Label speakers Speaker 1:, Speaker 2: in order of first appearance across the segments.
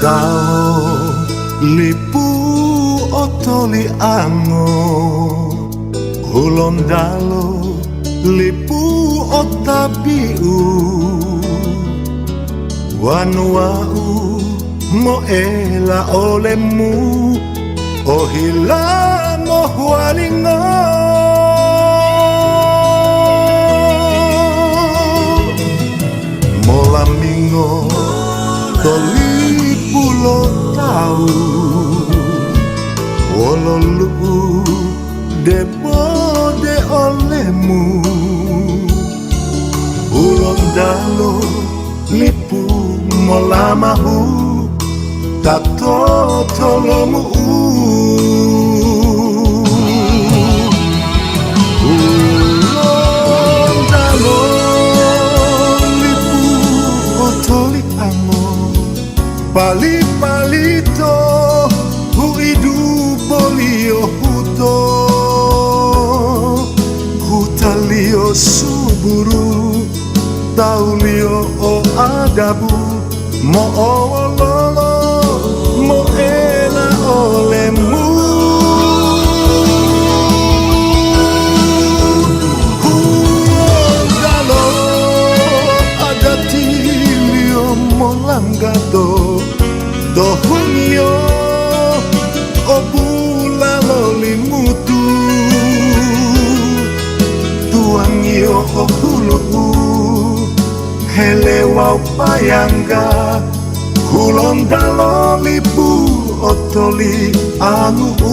Speaker 1: dao lipu otoli ango hulon dalo lipu otabiu wanuau mo ela olemu ohila mo hualingo molamingo toli pulo tau wololu debode olemu ulon dalo lipu molamahu tato tolomu ulon dalo lipu otoli ango pali palito huidu bolio huto hutalio suburu taulio o adabu mo ololo mo ela olemu huondalo adatilio molangado dohunio obulalo limutu tuangio ohulu helewa upayanga kulon dalo lipu otoli angu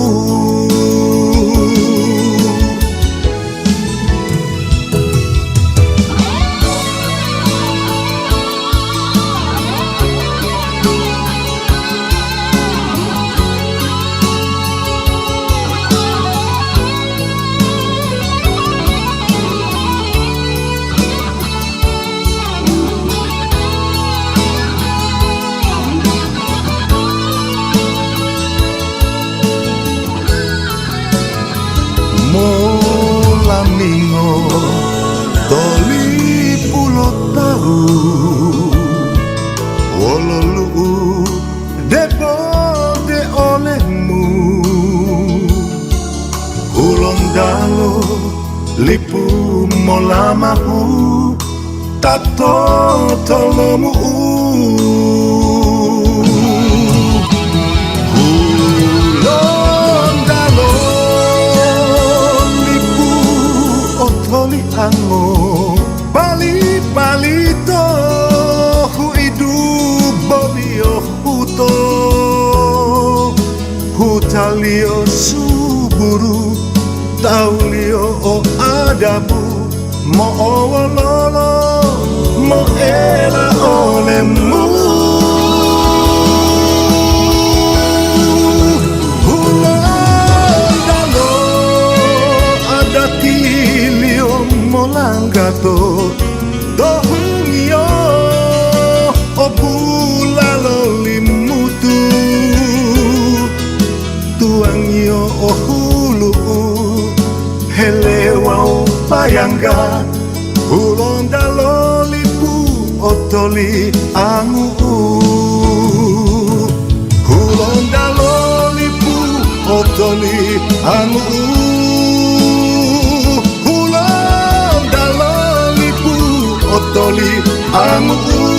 Speaker 1: molamingo toli pulo tau wololu debode olemu ulon dalo lipu molamahu tato tolomu ango bali palito huidu bolio huto hutalio suburu taulio o adabu mo ololo mo ela olemu hulondalo adatilio molangado dohungio obulalo limutu tuangio ohulu helewa upayanga hulondalo lipu otoli angu hulondalo lipu otoli angu otoli angu